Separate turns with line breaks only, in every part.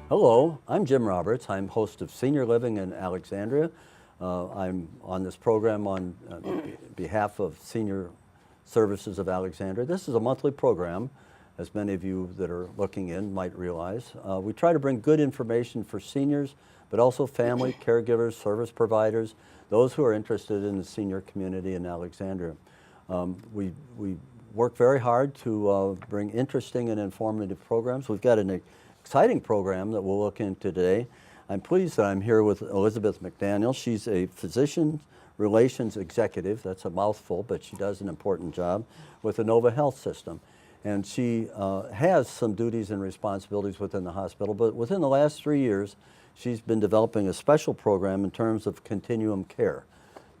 Hello, I'm Jim Roberts. I'm host of Senior Living in Alexandria. I'm on this program on behalf of Senior Services of Alexandria. This is a monthly program, as many of you that are looking in might realize. We try to bring good information for seniors, but also family, caregivers, service providers, those who are interested in the senior community in Alexandria. We work very hard to bring interesting and informative programs. We've got an exciting program that we'll look into today. I'm pleased that I'm here with Elizabeth McDaniel. She's a physician relations executive. That's a mouthful, but she does an important job with the Inova Health System. And she has some duties and responsibilities within the hospital, but within the last 3 years, she's been developing a special program in terms of continuum care.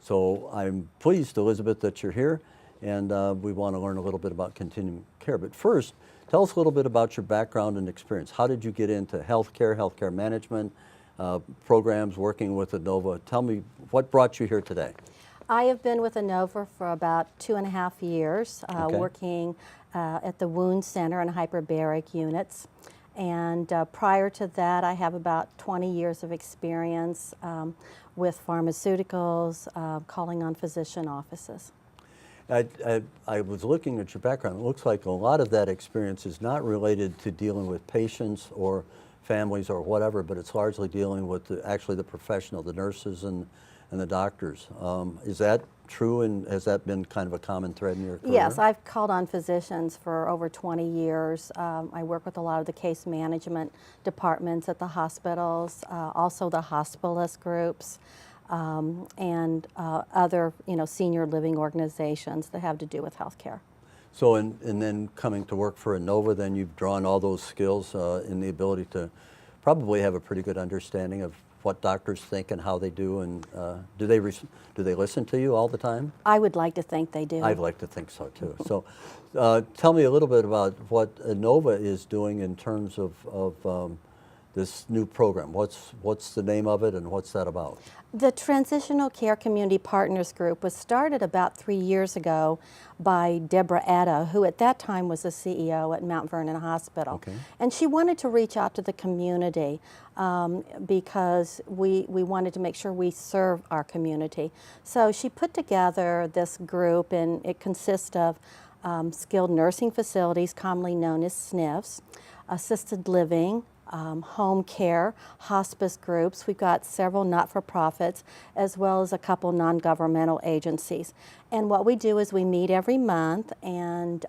So I'm pleased, Elizabeth, that you're here, and we want to learn a little bit about continuum care. But first, tell us a little bit about your background and experience. How did you get into healthcare management, programs, working with Inova? Tell me, what brought you here today?
I have been with Inova for about 2.5 years,
Okay.
working at the wound center and hyperbaric units. And prior to that, I have about 20 years of experience with pharmaceuticals, calling on physician offices.
I was looking at your background. It looks like a lot of that experience is not related to dealing with patients or families or whatever, but it's largely dealing with actually the professional, the nurses and the doctors. Is that true, and has that been kind of a common thread in your career?
Yes, I've called on physicians for over 20 years. I work with a lot of the case management departments at the hospitals, also the hospitalist groups, and other, senior living organizations that have to do with healthcare.
So, and then coming to work for Inova, then you've drawn all those skills in the ability to probably have a pretty good understanding of what doctors think and how they do, and do they listen to you all the time?
I would like to think they do.
I'd like to think so too. So tell me a little bit about what Inova is doing in terms of this new program. What's the name of it, and what's that about?
The Transitional Care Community Partners Group was started about 3 years ago by Deborah Etta, who at that time was the CEO at Mount Vernon Hospital.
Okay.
And she wanted to reach out to the community because we wanted to make sure we serve our community. So she put together this group, and it consists of skilled nursing facilities, commonly known as SNFs, assisted living, home care, hospice groups. We've got several not-for-profits, as well as a couple non-governmental agencies. And what we do is we meet every month, and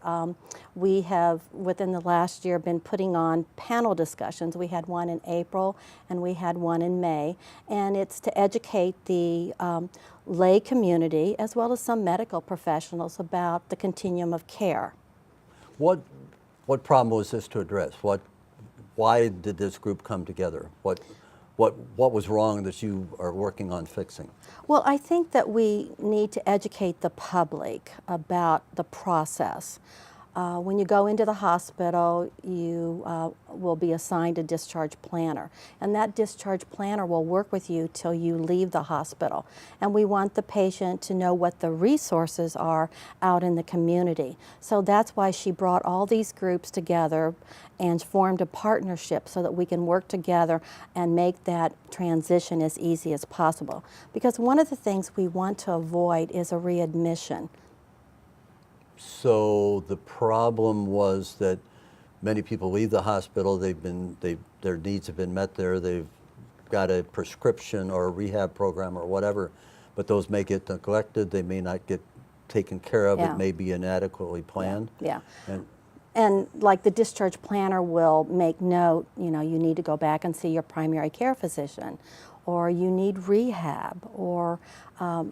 we have, within the last year, been putting on panel discussions. We had one in April, and we had one in May. And it's to educate the lay community, as well as some medical professionals, about the continuum of care.
What problem was this to address? Why did this group come together? What was wrong that you are working on fixing?
Well, I think that we need to educate the public about the process. When you go into the hospital, you will be assigned a discharge planner, and that discharge planner will work with you till you leave the hospital. And we want the patient to know what the resources are out in the community. So that's why she brought all these groups together and formed a partnership so that we can work together and make that transition as easy as possible. Because one of the things we want to avoid is a readmission.
So the problem was that many people leave the hospital, their needs have been met there, they've got a prescription or a rehab program or whatever, but those may get neglected, they may not get taken care of,
Yeah.
it may be inadequately planned.
Yeah. And like the discharge planner will make note, you need to go back and see your primary care physician, or you need rehab, or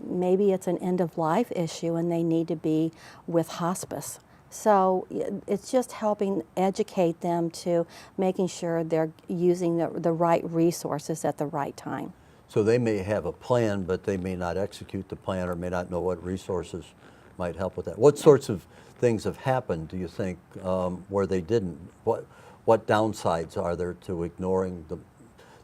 maybe it's an end-of-life issue and they need to be with hospice. So it's just helping educate them to making sure they're using the right resources at the right time.
So they may have a plan, but they may not execute the plan or may not know what resources might help with that. What sorts of things have happened, do you think, where they didn't? What downsides are there to ignoring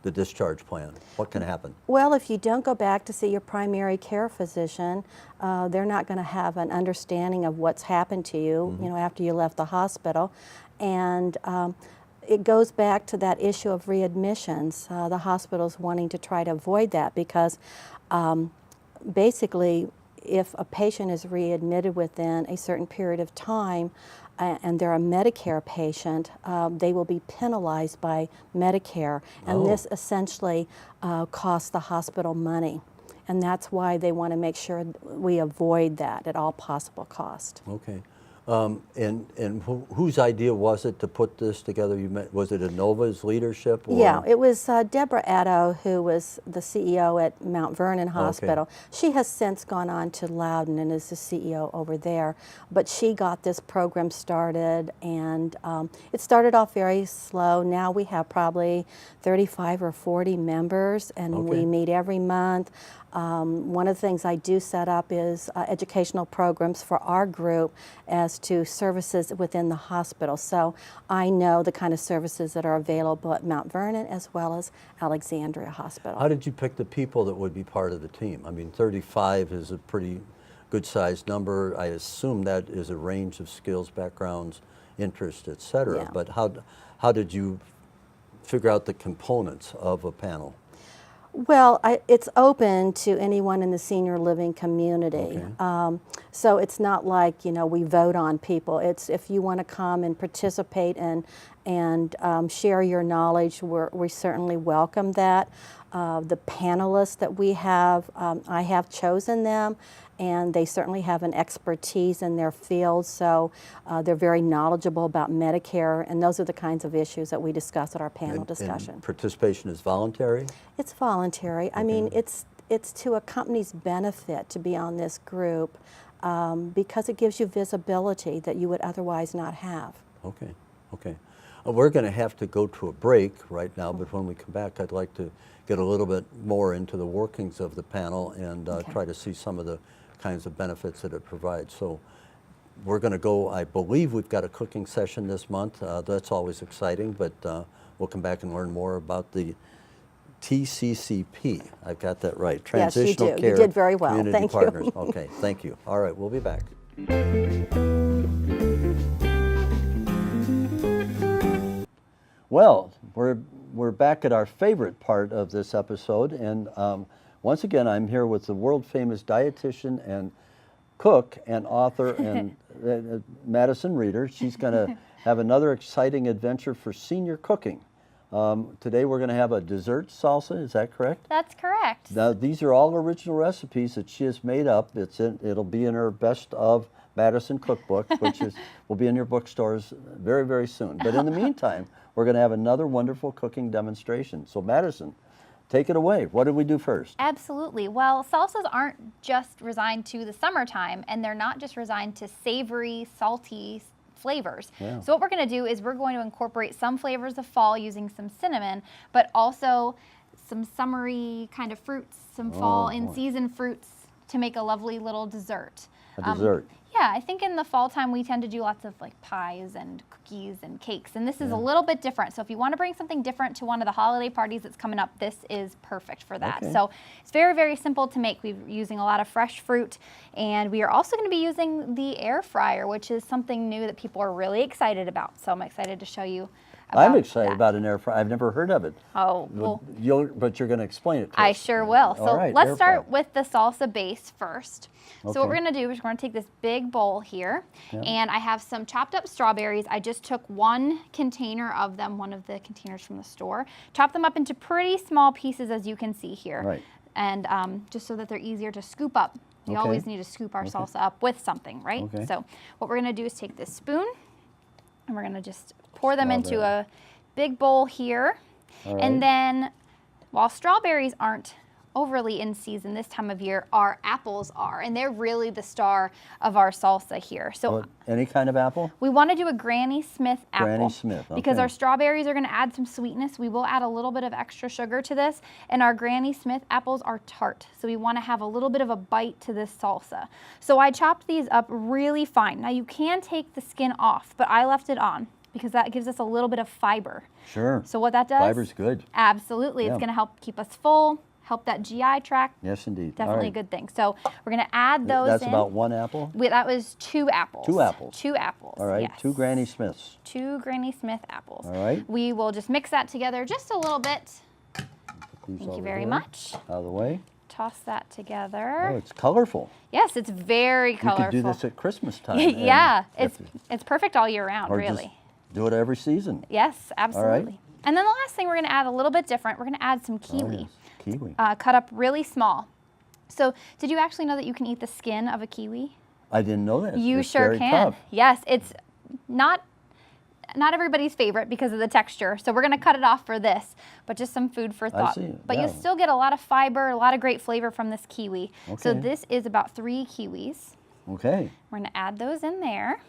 the discharge plan? What can happen?
Well, if you don't go back to see your primary care physician, they're not going to have an understanding of what's happened to you, after you left the hospital. And it goes back to that issue of readmissions. The hospital's wanting to try to avoid that because basically if a patient is readmitted within a certain period of time and they're a Medicare patient, they will be penalized by Medicare, and this essentially costs the hospital money. And that's why they want to make sure we avoid that at all possible cost.
Okay. And whose idea was it to put this together? Was it Inova's leadership? Or?
Yeah, it was Deborah Addo, who was the CEO at Mount Vernon Hospital. Okay. She has since gone on to Loudoun and is the CEO over there. But she got this program started, and it started off very slow. Now we have probably 35 or 40 members, and we meet every month. One of the things I do set up is educational programs for our group as to services within the hospital. So I know the kind of services that are available at Mount Vernon as well as Alexandria Hospital.
How did you pick the people that would be part of the team? I mean, 35 is a pretty good-sized number. I assume that is a range of skills, backgrounds, interests, et cetera. Yeah. But how did you figure out the components of a panel?
Well, it's open to anyone in the senior living community. Okay. So it's not like, you know, we vote on people. It's if you want to come and participate and share your knowledge, we certainly welcome that. The panelists that we have, I have chosen them, and they certainly have an expertise in their field, so they're very knowledgeable about Medicare, and those are the kinds of issues that we discuss at our panel discussion.
And participation is voluntary?
It's voluntary. Okay. I mean, it's to a company's benefit to be on this group because it gives you visibility that you would otherwise not have.
Okay, okay. We're going to have to go to a break right now, but when we come back, I'd like to get a little bit more into the workings of the panel and try to see some of the kinds of benefits that it provides. So we're going to go, I believe we've got a cooking session this month. That's always exciting, but we'll come back and learn more about the TCCP. I've got that right. Transitional
Yes, you do.
Care
You did very well.
Community
Thank
Partners.
you.
Okay, thank you. All right, we'll be back. Well, we're back at our favorite part of this episode, and once again, I'm here with the world-famous dietitian and cook and author and Madison Reeder. She's going to have another exciting adventure for senior cooking. Today we're going to have a dessert salsa. Is that correct?
That's correct.
Now these are all original recipes that she has made up. It'll be in her Best of Madison cookbook, which will be in your bookstores very, very soon. But in the meantime, we're going to have another wonderful cooking demonstration. So Madison, take it away. What did we do first?
Absolutely. Well, salsas aren't just resigned to the summertime, and they're not just resigned to savory, salty flavors. Yeah. So what we're going to do is we're going to incorporate some flavors of fall using some cinnamon, but also some summery kind of fruits, some fall in season fruits to make a lovely little dessert.
A dessert.
Yeah, I think in the fall time we tend to do lots of like pies and cookies and cakes, and this is a little bit different. So if you want to bring something different to one of the holiday parties that's coming up, this is perfect for that. Okay. So it's very, very simple to make. We're using a lot of fresh fruit, and we are also going to be using the air fryer, which is something new that people are really excited about. So I'm excited to show you
I'm excited about an air fryer. I've never heard of it.
Oh, well.
But you're going to explain it to us.
I sure will. So
right,
let's start with the salsa base first.
Okay.
So what we're going to do is we're going to take this big bowl here, and I have some chopped up strawberries. I just took one container of them, one of the containers from the store, chopped them up into pretty small pieces, as you can see here.
Right.
And just so that they're easier to scoop up. We always need to scoop our salsa up with something, right?
Okay.
So what we're going to do is take this spoon, and we're going to just pour them into a big bowl here.
Right.
And then while strawberries aren't overly in season this time of year, our apples are, and they're really the star of our salsa here. So
any kind of apple?
We want to do a Granny Smith apple.
Granny Smith, okay.
Because our strawberries are going to add some sweetness. We will add a little bit of extra sugar to this, and our Granny Smith apples are tart. So we want to have a little bit of a bite to this salsa. So I chopped these up really fine. Now you can take the skin off, but I left it on because that gives us a little bit of fiber.
Sure.
So what that does?
Fiber's good.
Absolutely. It's going to help keep us full, help that GI tract.
Yes, indeed.
Definitely
All
a
right.
good thing. So we're going to add those in.
That's about 1 apple?
That was 2 apples.
2 apples.
2 apples.
All right,
Yes.
2 Granny Smiths.
2 Granny Smith apples.
All right.
We will just mix that together just a little bit.
These
Thank you
over
very
here,
much.
Out of the way.
Toss that together.
Oh, it's colorful.
Yes, it's very colorful.
You could do this at Christmas time.
Yeah,
and
it's perfect all year round,
or
really.
just do it every season.
Yes, absolutely.
right.
And then the last thing we're going to add a little bit different. We're going to add some
Oh,
kiwi,
yes. Kiwi.
cut up really small. So, did you actually know that you can eat the skin of a kiwi?
I didn't know that.
You
It's
sure
very
can.
tough.
Yes, it's not everybody's favorite because of the texture. So we're going to cut it off for this, but just some food for thought.
see,
But
yeah.
you still get a lot of fiber, a lot of great flavor from this kiwi. So
Okay.
this is about 3 kiwis.
Okay.
We're going to add those in there.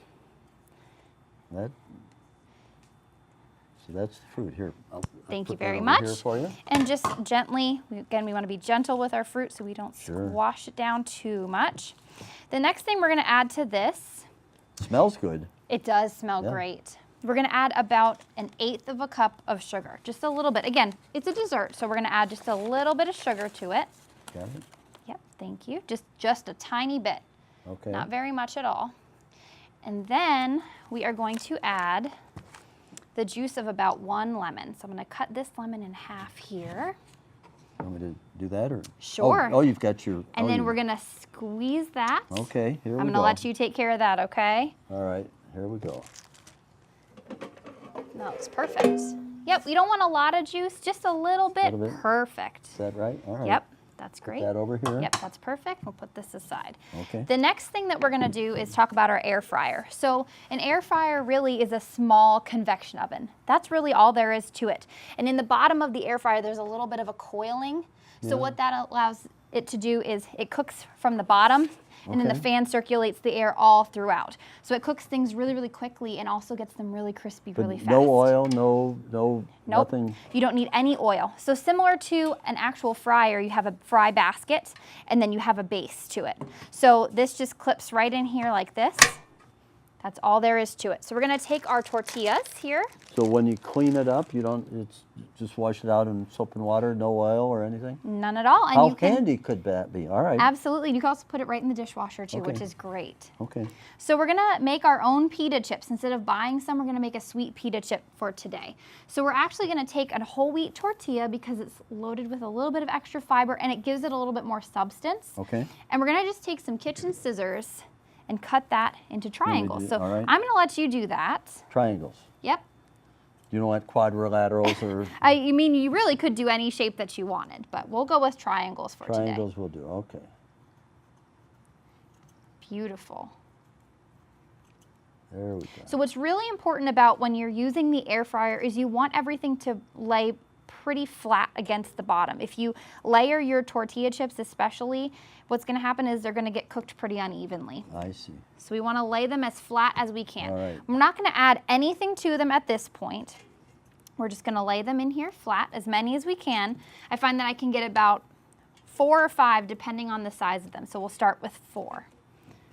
So that's the fruit. Here. I'll
Thank you
put that
very
over
much.
Here for you.
And just gently, again, we want to be gentle with our fruit so we don't
Sure.
squash it down too much. The next thing we're going to add to this,
Smells good.
it does smell
Yeah.
great. We're going to add about 1/8 of a cup of sugar, just a little bit. Again, it's a dessert, so we're going to add just a little bit of sugar to it.
Got it?
Yep, thank you. Just a tiny bit,
Okay.
not very much at all. And then we are going to add the juice of about 1 lemon. So I'm going to cut this lemon in half here.
You want me to do that or?
Sure.
Oh, you've got your.
And
oh,
then
you-
we're going to squeeze that.
Okay, here we go.
I'm going to let you take care of that, okay?
All right, here we go.
That's perfect. Yep, we don't want a lot of juice, just a little bit.
Little bit.
Perfect.
Is that right? All right.
Yep, that's great.
That over here.
Yep, that's perfect. We'll put this aside.
Okay.
The next thing that we're going to do is talk about our air fryer. So an air fryer really is a small convection oven. That's really all there is to it. And in the bottom of the air fryer, there's a little bit of a coiling. So what that allows it to do is it cooks from the bottom, and then the
Okay.
fan circulates the air all throughout. So it cooks things really, really quickly and also gets them really crispy
But
really fast.
no oil, no,
Nope.
nothing.
You don't need any oil. So similar to an actual fryer, you have a fry basket and then you have a base to it. So this just clips right in here like this. That's all there is to it. So we're going to take our tortillas here.
So when you clean it up, you don't. It's just wash it out in soap and water, no oil or anything.
None at all. And
How
you can,
handy could that be? All right.
absolutely. You can also put it right in the dishwasher too, which
Okay.
is great.
Okay.
So we're gonna make our own pita chips. Instead of buying some, we're gonna make a sweet pita chip for today. So we're actually gonna take a whole wheat tortilla because it's loaded with a little bit of extra fiber and it gives it a little bit more substance.
Okay.
And we're gonna just take some kitchen scissors and cut that into triangles.
do-
So
all right.
I'm gonna let you do that.
Triangles.
Yep.
You don't want quadrilaterals or
I mean, you really could do any shape that you wanted, but we'll go with triangles for today.
triangles will do. Okay.
Beautiful.
There we go.
So what's really important about when you're using the air fryer is you want everything to lay pretty flat against the bottom. If you layer your tortilla chips especially, what's going to happen is they're going to get cooked pretty unevenly.
I see.
So we want to lay them as flat as we can.
All right.
We're not going to add anything to them at this point. We're just going to lay them in here flat, as many as we can. I find that I can get about 4 or 5 depending on the size of them. So we'll start with 4.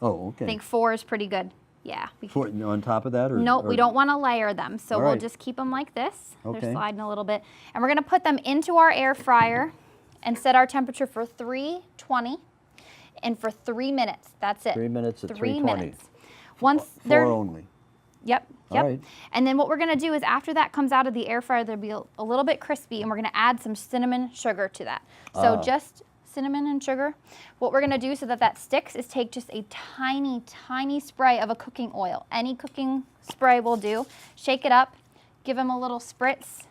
Oh, okay.
I think 4 is pretty good. Yeah. We
For, on top of that, or
Nope, we
or-
don't want to layer them. So
All
we'll
right.
just keep them like this.
Okay.
They're sliding a little bit. And we're going to put them into our air fryer and set our temperature for 320 and for 3 minutes. That's it.
3 minutes at
3
320.
minutes. Once
4
they're
only.
Yep.
All
Yep.
right.
And then what we're going to do is after that comes out of the air fryer, there'll be a little bit crispy, and we're going to add some cinnamon sugar to that. So just cinnamon and sugar. What we're going to do so that that sticks is take just a tiny, tiny spray of a cooking oil. Any cooking spray will do. Shake it up. Give them a little spritz.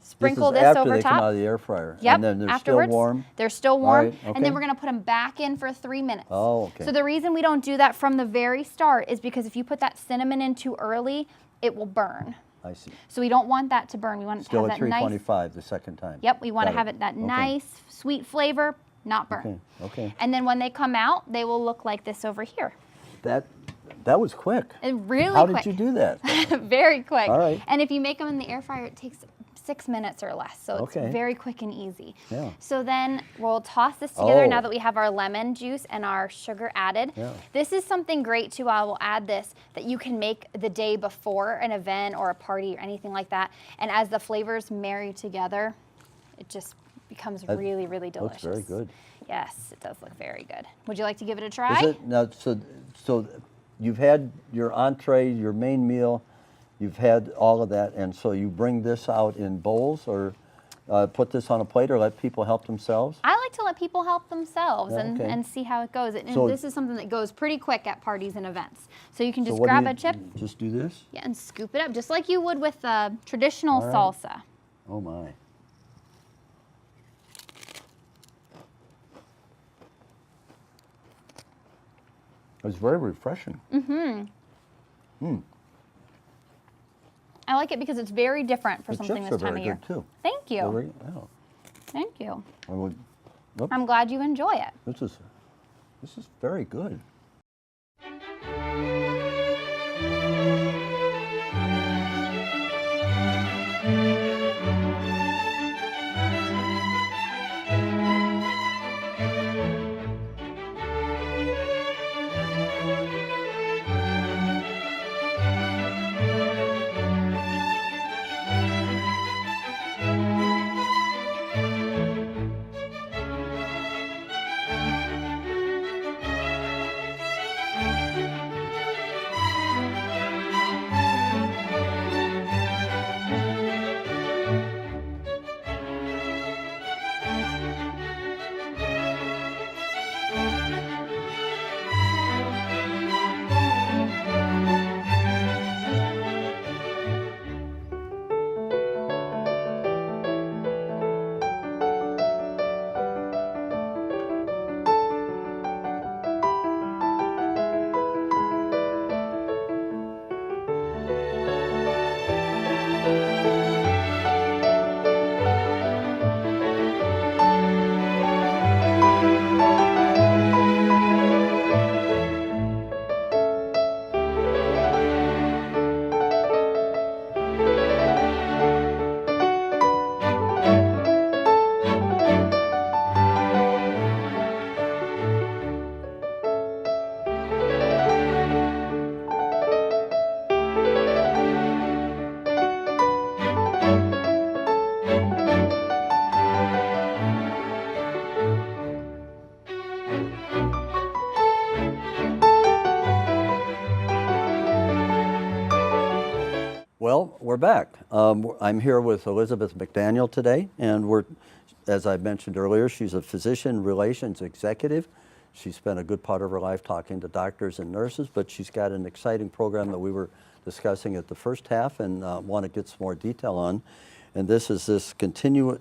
Sprinkle
this
this,
is after
over
they
top.
come out of the air fryer.
Yep,
And then they're
afterwards,
still warm.
They're still warm.
right,
And
okay.
then we're going to put them back in for 3 minutes.
Oh, okay.
So the reason we don't do that from the very start is because if you put that cinnamon in too early, it will burn.
I see.
So we don't want that to burn. We want it
Still
to
at
have that nice.
325 the second time.
Yep, we want to
Got
have it that
Okay.
nice sweet flavor, not burn.
Okay. Okay.
And then when they come out, they will look like this over here.
That was quick.
And really
How
quick.
did you do that?
Very quick.
All right.
And if you make them in the air fryer, it takes 6 minutes or less. So it's
Okay.
very quick and easy.
Yeah.
So then we'll toss this together
Oh.
now that we have our lemon juice and our sugar added.
Yeah.
This is something great too. I will add this that you can make the day before an event or a party or anything like that. And as the flavors marry together, it just becomes
That
really, really delicious.
Looks very good.
Yes, it does look very good. Would you like to give it a try?
Is it now? So you've had your entree, your main meal, you've had all of that, and so you bring this out in bowls, or put this on a plate, or let people help themselves?
I like to let people help themselves
Yeah,
and,
okay.
and see how it goes. And
So-
this is something that goes pretty quick at parties and events. So you can just
So what do
grab
you-
a chip,
Just do this?
yeah, and scoop it up, just like you would with traditional
All right.
salsa.
Oh my. It's very refreshing.
I like it because it's very different for
The
something
chips
this
are
time
very
of year.
good too.
Thank you.
Very- yeah.
Thank you.
I would, nope,
I'm glad you enjoy it.
this is very good. Well, we're back. I'm here with Elizabeth McDaniel today, and as I mentioned earlier, she's a physician relations executive. She spent a good part of her life talking to doctors and nurses, but she's got an exciting program that we were discussing at the first half and want to get some more detail on. And this is this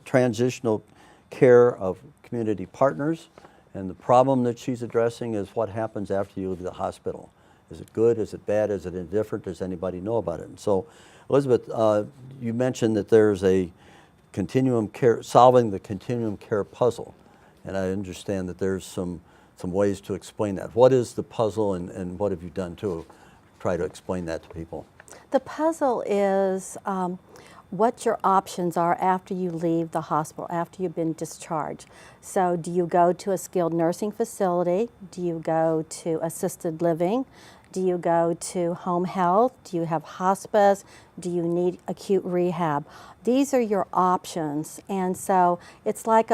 transitional care of community partners. And the problem that she's addressing is what happens after you leave the hospital. Is it good? Is it bad? Is it indifferent? Does anybody know about it? And so, Elizabeth, you mentioned that there's a continuum care, solving the continuum care puzzle. And I understand that there's some ways to explain that. What is the puzzle, and what have you done to try to explain that to people?
The puzzle is what your options are after you leave the hospital, after you've been discharged. So do you go to a skilled nursing facility? Do you go to assisted living? Do you go to home health? Do you have hospice? Do you need acute rehab? These are your options, and so it's like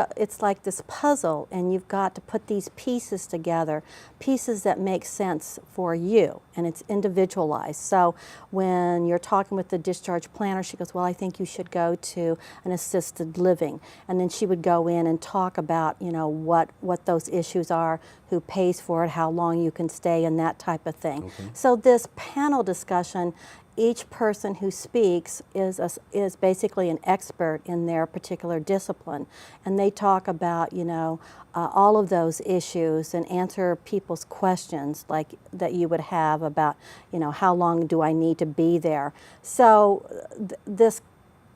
this puzzle, and you've got to put these pieces together, pieces that make sense for you, and it's individualized. So when you're talking with the discharge planner, she goes, well, I think you should go to an assisted living, and then she would go in and talk about, you know, what those issues are, who pays for it, how long you can stay, and that type of thing.
Okay.
So this panel discussion, each person who speaks is basically an expert in their particular discipline, and they talk about, you know, all of those issues and answer people's questions like that you would have about, you know, how long do I need to be there. So this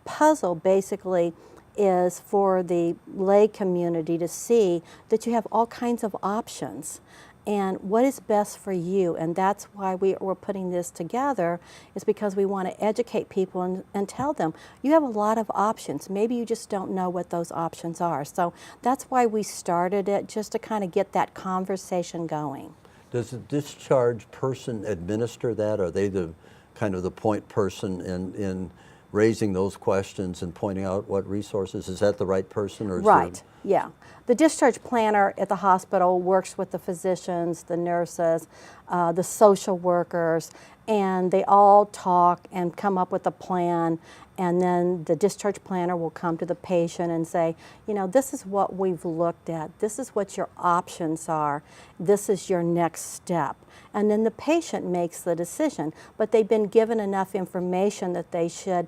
puzzle basically is for the lay community to see that you have all kinds of options and what is best for you. And that's why we're putting this together, is because we want to educate people and tell them you have a lot of options. Maybe you just don't know what those options are. So that's why we started it, just to kind of get that conversation going.
Does the discharge person administer that? Are they the kind of the point person in raising those questions and pointing out what resources? Is that the right person? Or is
Right,
there,
yeah. The discharge planner at the hospital works with the physicians, the nurses, the social workers, and they all talk and come up with a plan, and then the discharge planner will come to the patient and say, you know, this is what we've looked at, this is what your options are, this is your next step. And then the patient makes the decision, but they've been given enough information that they should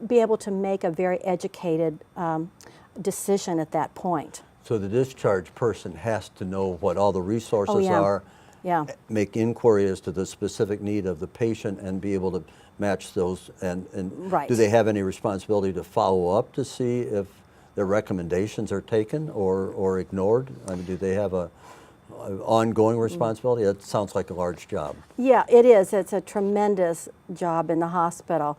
be able to make a very educated decision at that point.
so the discharge person has to know what all the resources
yeah.
are,
Yeah.
make inquiry as to the specific need of the patient and be able to match those, and
Right.
do they have any responsibility to follow up to see if their recommendations are taken or ignored? I mean, do they have a ongoing responsibility? That sounds like a large job.
Yeah, it is. It's a tremendous job in the hospital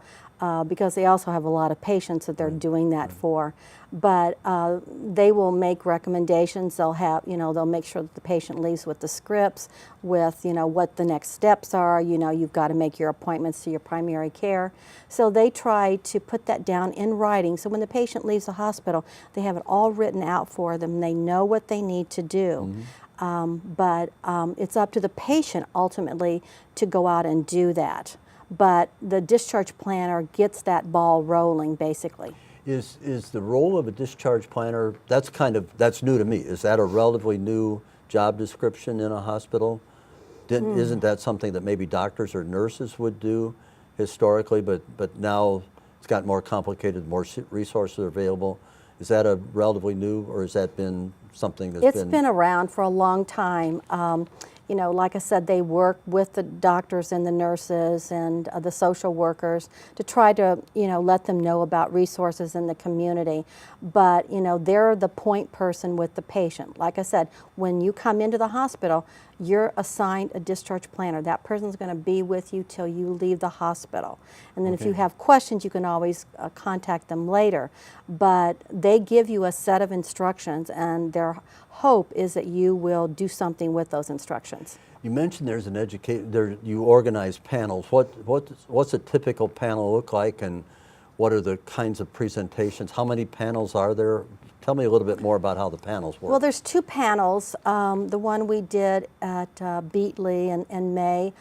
because they also have a lot of patients that they're doing that for. But they will make recommendations. They'll have, you know, they'll make sure that the patient leaves with the scripts, with, you know, what the next steps are. You know, you've got to make your appointments to your primary care. So they try to put that down in writing. So when the patient leaves the hospital, they have it all written out for them. They know what they need to do. But it's up to the patient ultimately to go out and do that. But the discharge planner gets that ball rolling, basically.
Is the role of a discharge planner, that's new to me. Is that a relatively new job description in a hospital? Isn't that something that maybe doctors or nurses would do historically, but now it's gotten more complicated, more resources are available? Is that a relatively new, or has that been something that's
It's been around for a long time. You know, like I said, they work with the doctors and the nurses and the social workers to try to, you know, let them know about resources in the community. But, you know, they're the point person with the patient. Like I said, when you come into the hospital, you're assigned a discharge planner. That person's going to be with you till you leave the hospital. And then if you have questions, you can always contact them later. But they give you a set of instructions, and their hope is that you will do something with those instructions.
You mentioned there's an you organize panels. What's a typical panel look like, and what are the kinds of presentations? How many panels are there? Tell me a little bit more about how the panels work.
Well, there's two panels. The one we did at Beatley in May,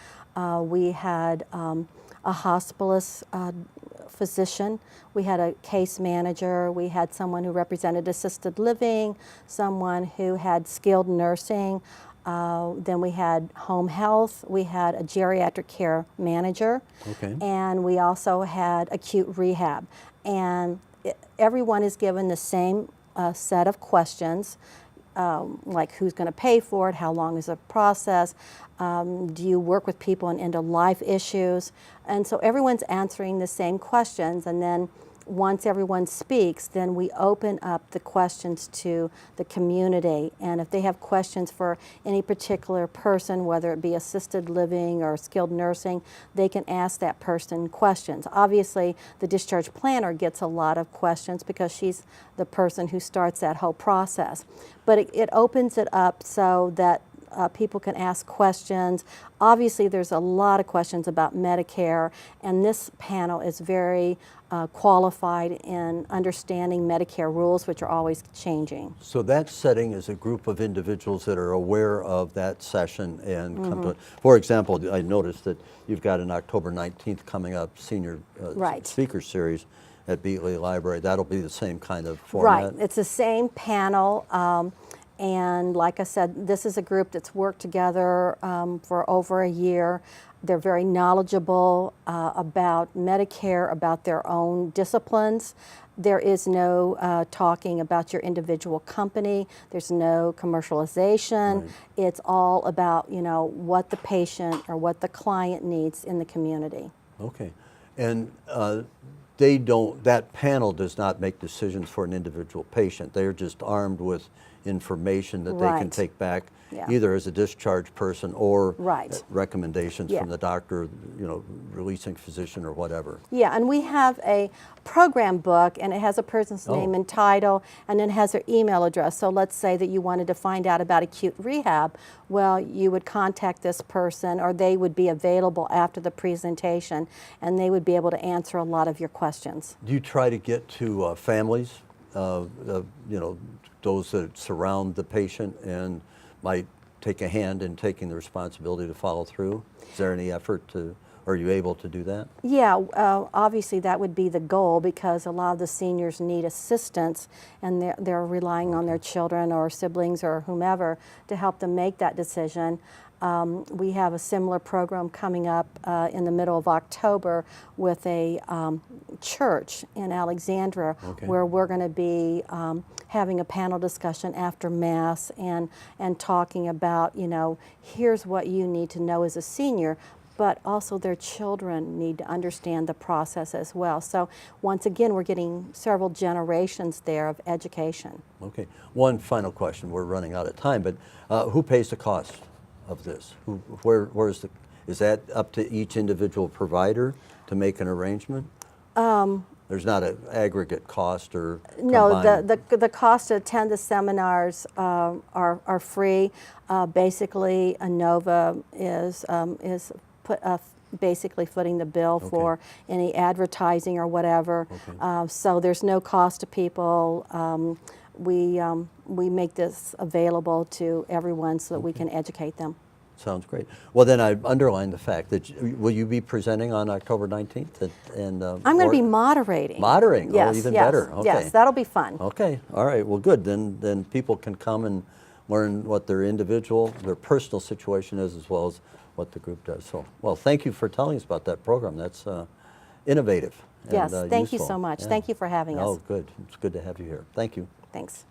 we had a hospitalist physician, we had a case manager, we had someone who represented assisted living, someone who had skilled nursing, then we had home health, we had a geriatric care manager, and we also had acute rehab. And everyone is given the same set of questions, like who's going to pay for it, how long is the process, do you work with people in end-of-life issues, and so everyone's answering the same questions. And then once everyone speaks, then we open up the questions to the community. And if they have questions for any particular person, whether it be assisted living or skilled nursing, they can ask that person questions. Obviously, the discharge planner gets a lot of questions because she's the person who starts that whole process. But it opens it up so that people can ask questions. Obviously, there's a lot of questions about Medicare, and this panel is very qualified in understanding Medicare rules, which are always changing.
So that setting is a group of individuals that are aware of that session and come to it. For example, I noticed that you've got an October 19th coming up senior speaker series at Beatley Library. That'll be the same kind of format?
Right. It's the same panel. And like I said, this is a group that's worked together for over a year. They're very knowledgeable about Medicare, about their own disciplines. There is no talking about your individual company. There's no commercialization. Right. It's all about, you know, what the patient or what the client needs in the community.
Okay. And that panel does not make decisions for an individual patient. They're just armed with information that they can
Right.
take back,
Yeah.
either as a discharged person or
Right.
recommendations
Yeah.
from the doctor, you know, releasing physician or whatever.
Yeah, and we have a program book, and it has a person's
Oh.
name and title, and it has their email address. So let's say that you wanted to find out about acute rehab. Well, you would contact this person, or they would be available after the presentation, and they would be able to answer a lot of your questions.
Do you try to get to families, you know, those that surround the patient and might take a hand in taking the responsibility to follow through? Is there any effort to, are you able to do that?
Yeah, obviously that would be the goal, because a lot of the seniors need assistance, and they're relying on their children or siblings or whomever to help them make that decision. We have a similar program coming up in the middle of October with a church in Alexandria,
Okay.
where we're going to be having a panel discussion after Mass and talking about, you know, here's what you need to know as a senior, but also their children need to understand the process as well. So once again, we're getting several generations there of education.
Okay. One final question. We're running out of time, but who pays the cost of this? Where's the? Is that up to each individual provider to make an arrangement? There's not an aggregate cost or
No,
combined?
the cost to attend the seminars are free. Basically, Inova is basically footing the bill
Okay.
for any advertising or whatever.
Okay.
So there's no cost to people. We make this available to everyone so that we can educate them.
Sounds great. Well, then I underline the fact that will you be presenting on October 19th?
I'm going to be moderating.
Moderating?
Yes,
Oh, even
yes,
better. Okay.
Yes, that'll be fun.
Okay. All right. Well, good. Then people can come and learn what their individual, their personal situation is, as well as what the group does. So, well, thank you for telling us about that program. That's innovative.
Yes,
and,
thank you
useful.
so much.
Yeah.
Thank you for having us.
Oh, good. It's good to have you here. Thank you.
Thanks.